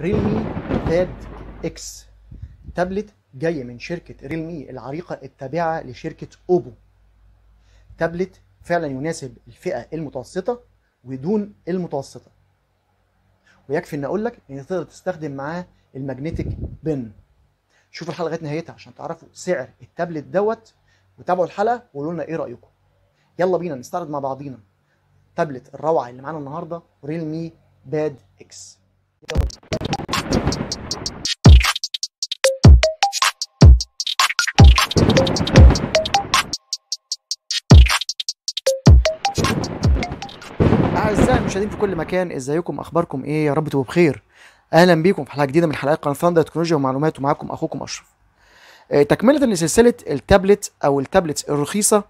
ريلمي باد اكس تابلت جاي من شركة ريلمي العريقة التابعة لشركة اوبو. تابلت فعلا يناسب الفئة المتوسطة ودون المتوسطة، ويكفي ان اقول لك ان تقدر تستخدم معاه الماجنتيك بن. شوفوا الحلقة لغاية نهايتها عشان تعرفوا سعر التابلت دوت، وتابعوا الحلقة وقولوا لنا ايه رأيكم. يلا بينا نستعرض مع بعضينا تابلت الروعة اللي معانا النهارده، ريلمي باد اكس. يلا بينا. أعزائي المشاهدين في كل مكان، ازيكم؟ اخباركم ايه؟ يا رب تبقوا بخير. اهلا بيكم في حلقه جديده من حلقات قناه ثاندر تكنولوجيا ومعلومات، ومعاكم اخوكم اشرف. تكمله لسلسله التابلت او التابلت الرخيصه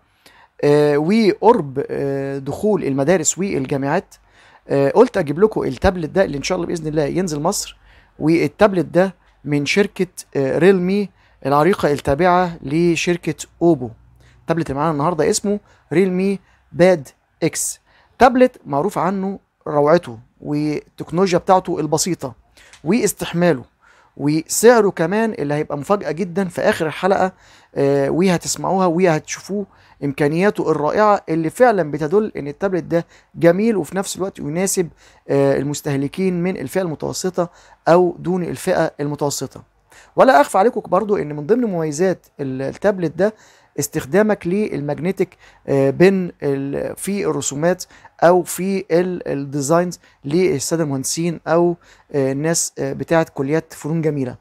وقرب دخول المدارس والجامعات. قلت اجيب لكم التابلت ده اللي ان شاء الله باذن الله ينزل مصر، والتابلت ده من شركه ريلمي العريقه التابعه لشركه اوبو. التابلت اللي معانا النهارده اسمه ريلمي باد اكس. تابلت معروف عنه روعته والتكنولوجيا بتاعته البسيطه واستحماله وسعره كمان اللي هيبقى مفاجأة جدا في آخر الحلقة. وهتسمعوها وهتشوفوه إمكانياته الرائعة اللي فعلا بتدل إن التابلت ده جميل وفي نفس الوقت يناسب المستهلكين من الفئة المتوسطة أو دون الفئة المتوسطة. ولا أخفى عليكم برضو إن من ضمن مميزات التابلت ده استخدامك للماجنتيك بن في الرسومات او في الديزاينز للساده المهندسين او الناس بتاعه كليات فنون جميله.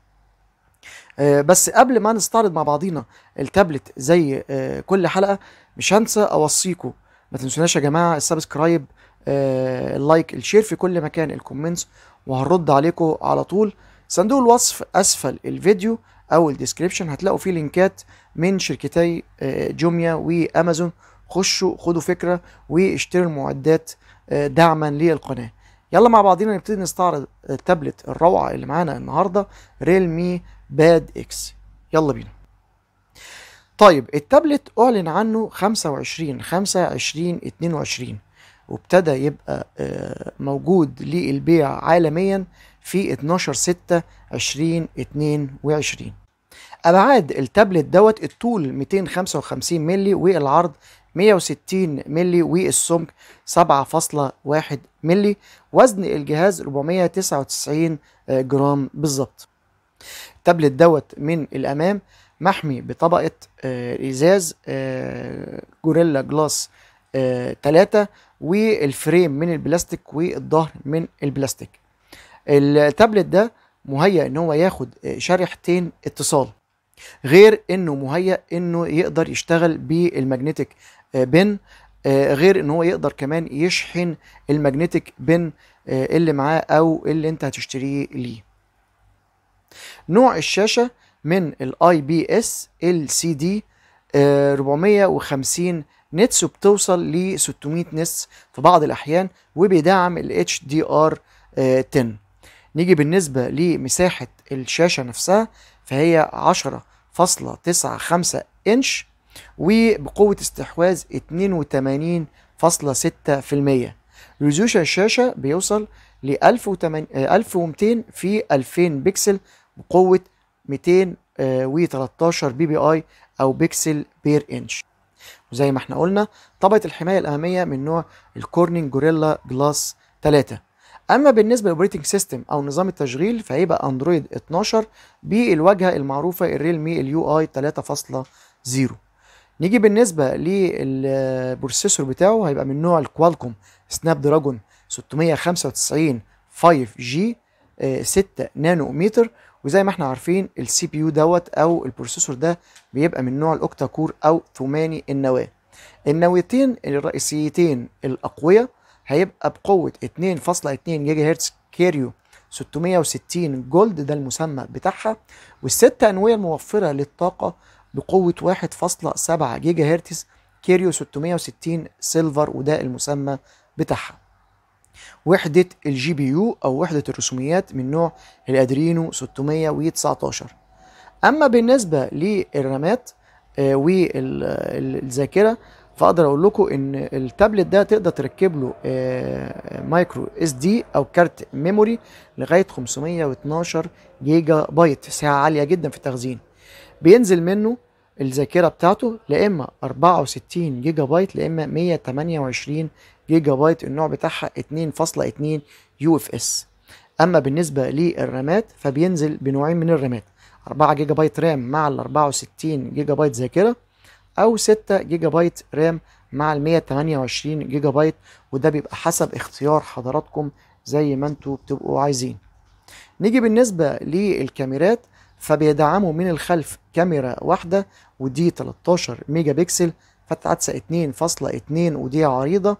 بس قبل ما نستعرض مع بعضينا التابلت زي كل حلقه، مش هنسى اوصيكم ما تنسوناش يا جماعه السبسكرايب، اللايك، الشير في كل مكان، الكومنتس، وهنرد عليكم على طول. صندوق الوصف اسفل الفيديو او الديسكريبشن هتلاقوا فيه لينكات من شركتي جوميا وامازون. خشوا خدوا فكره واشتروا المعدات دعما للقناه. يلا مع بعضينا نبتدي نستعرض التابلت الروعه اللي معانا النهارده، ريلمي باد اكس. يلا بينا. طيب التابلت اعلن عنه 25/5/2022 وابتدى يبقى موجود للبيع عالميا في 12/6/2022. ابعاد التابلت دوت الطول 255 مللي والعرض 160 مللي والسمك 7.1 مللي. وزن الجهاز 499 جرام بالظبط. التابلت دوت من الامام محمي بطبقة ازاز جوريلا جلاس 3، والفريم من البلاستيك والظهر من البلاستيك. التابلت ده مهيأ ان هو ياخد شريحتين اتصال، غير انه مهيأ انه يقدر يشتغل بالماجنتيك بن، غير ان هو يقدر كمان يشحن الماجنتيك بن اللي معاه او اللي انت هتشتريه ليه. نوع الشاشة من الاي بي اس LCD 450 نتس، وبتوصل ل 600 نتس في بعض الاحيان، وبيدعم ال HDR 10. نيجي بالنسبة لمساحة الشاشة نفسها، فهي 10.95 انش وبقوة استحواذ 82.6%. ريزولوشن الشاشة بيوصل ل 1200 في 2000 بكسل بقوة 213 بي بي اي او بكسل بير انش. وزي ما احنا قلنا طبقة الحماية الأمامية من نوع الكورنينج جوريلا جلاس 3. اما بالنسبه للاوبريتنج سيستم او نظام التشغيل فهيبقى اندرويد 12 بالواجهه المعروفه الريلمي اليو اي 3.0. نيجي بالنسبه للبروسيسور بتاعه، هيبقى من نوع الكوالكوم سناب دراجون 695 5G 6 نانومتر. وزي ما احنا عارفين السي بي يو دوت او البروسيسور ده بيبقى من نوع الاوكتا كور او ثماني النواه. النواتين الرئيسيتين الاقوياء هيبقى بقوة 2.2 جيجا هرتز كيريو 660 جولد، ده المسمى بتاعها، والست أنوية الموفرة للطاقة بقوة 1.7 جيجا هرتز كيريو 660 سيلفر، وده المسمى بتاعها. وحدة الجي بي يو أو وحدة الرسوميات من نوع الأدرينو 619. أما بالنسبة للرامات والذاكرة فاقدر اقول لكم ان التابلت ده تقدر تركب له مايكرو اس دي او كارت ميموري لغايه 512 جيجا بايت، سعه عاليه جدا في التخزين. بينزل منه الذاكره بتاعته لا اما 64 جيجا بايت لا اما 128 جيجا بايت، النوع بتاعها 2.2 يو اف اس. اما بالنسبه للرامات فبينزل بنوعين من الرامات، 4 جيجا بايت رام مع ال 64 جيجا بايت ذاكره، او 6 جيجا بايت رام مع ال 128 جيجا بايت، وده بيبقى حسب اختيار حضراتكم زي ما انتوا بتبقوا عايزين. نيجي بالنسبة للكاميرات، فبيدعموا من الخلف كاميرا واحدة ودي 13 ميجا بكسل فتحة عدسة 2.2 ودي عريضة.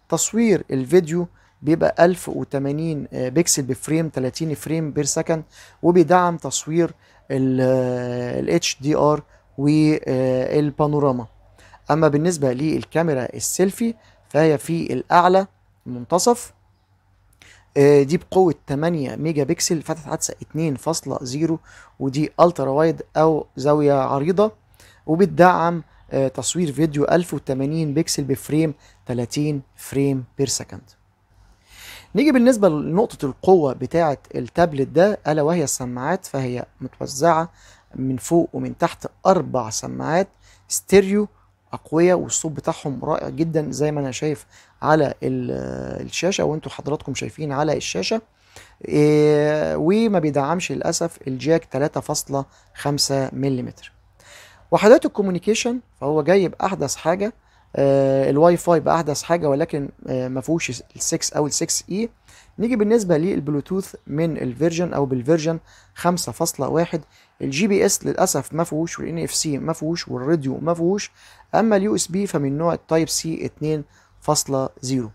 تصوير الفيديو بيبقى 1080 بكسل بفريم 30 فريم بير سكند، وبيدعم تصوير ال HDR والبانوراما. اما بالنسبة للكاميرا السيلفي فهي في الاعلى المنتصف، دي بقوة 8 ميجا بكسل فتحة عدسة 2.0 ودي الترا وايد او زاوية عريضة، وبتدعم تصوير فيديو 1080 بكسل بفريم 30 فريم بير سكند. نيجي بالنسبة لنقطة القوة بتاعة التابلت ده ألا وهي السماعات، فهي متوزعة من فوق ومن تحت 4 سماعات ستيريو أقوياء، والصوت بتاعهم رائع جدا زي ما أنا شايف على الشاشة وانتوا حضراتكم شايفين على الشاشة. وما بيدعمش للأسف الجاك 3.5 ملم. وحدات الكوميونيكيشن فهو جايب أحدث حاجة، الواي فاي باحدث حاجه ولكن ما فيهوش ال6 او ال6 اي. نيجي بالنسبه للبلوتوث من الفيرجن او بالفيرجن 5.1. الجي بي اس للاسف ما فيهوش، والان اف سي ما فيهوش، والراديو ما فيهوش. اما اليو اس بي فمن نوع التايب سي 2.0.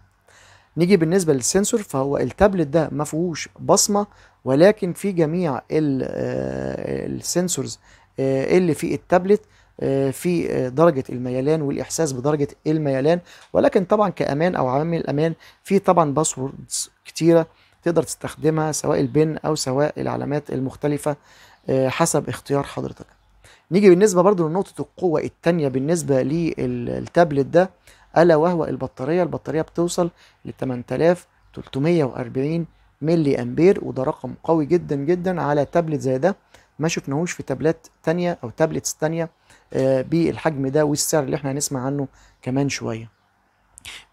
نيجي بالنسبه للسنسور فهو التابلت ده ما فيهوش بصمه، ولكن في جميع السنسورز اللي في التابلت في درجة الميلان والإحساس بدرجة الميلان، ولكن طبعا كأمان أو عوامل الأمان في طبعا باسوردز كتيرة تقدر تستخدمها سواء البن أو سواء العلامات المختلفة حسب اختيار حضرتك. نيجي بالنسبة برضو لنقطة القوة التانية بالنسبة للتابلت ده ألا وهو البطارية. البطارية بتوصل ل 8340 ملي أمبير، وده رقم قوي جدا جدا على تابلت زي ده، ما شفناهوش في تابلت تانية أو تابلتس تانية بالحجم ده والسعر اللي احنا هنسمع عنه كمان شوية.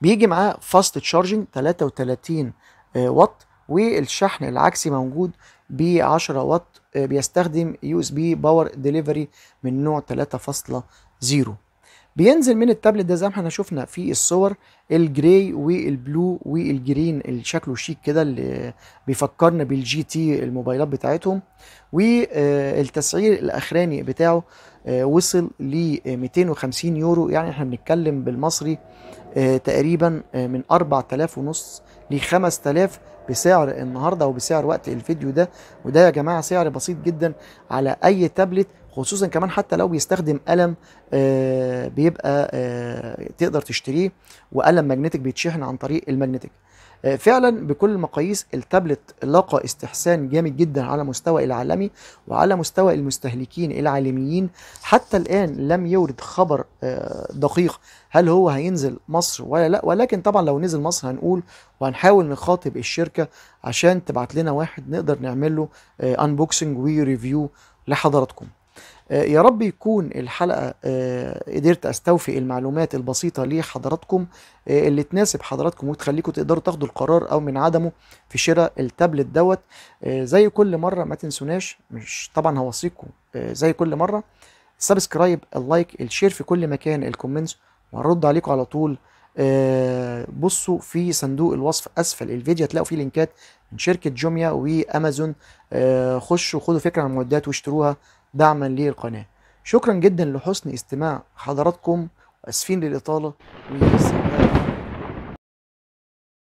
بيجي معاه فاست تشارجنج 33 واط، والشحن العكسي موجود ب 10 واط، بيستخدم يو اس بي باور ديليفري من نوع 3.0. بينزل من التابلت ده زي ما احنا شفنا في الصور الجراي والبلو والجرين اللي شكله شيك كده، اللي بيفكرنا بالجي تي الموبايلات بتاعتهم. والتسعير الاخراني بتاعه وصل ل 250 يورو، يعني احنا بنتكلم بالمصري تقريبا من 4000 ونص ل 5000 بسعر النهارده وبسعر وقت الفيديو ده. وده يا جماعه سعر بسيط جدا على اي تابلت، خصوصا كمان حتى لو بيستخدم قلم بيبقى تقدر تشتريه، وقلم ماجنتيك بيتشحن عن طريق الماجنتيك. فعلا بكل المقاييس التابلت لاقى استحسان جامد جدا على مستوى العالمي وعلى مستوى المستهلكين العالميين. حتى الآن لم يورد خبر دقيق هل هو هينزل مصر ولا لا، ولكن طبعا لو نزل مصر هنقول وهنحاول نخاطب الشركة عشان تبعت لنا واحد نقدر نعمل له انبوكسنج وريفيو لحضراتكم. يا رب يكون الحلقة قدرت استوفي المعلومات البسيطة لحضراتكم اللي تناسب حضراتكم وتخليكم تقدروا تاخدوا القرار او من عدمه في شراء التابلت دوت. زي كل مرة ما تنسوناش، مش طبعا هوصيكم زي كل مرة، السبسكرايب، اللايك، الشير في كل مكان، الكومنتس، وهنرد عليكم على طول. بصوا في صندوق الوصف اسفل الفيديو هتلاقوا فيه لينكات من شركة جوميا وامازون، خشوا خدوا فكرة عن المعدات واشتروها دعما للقناة. شكرا جدا لحسن استماع حضراتكم، واسفين للإطالة، والسلام.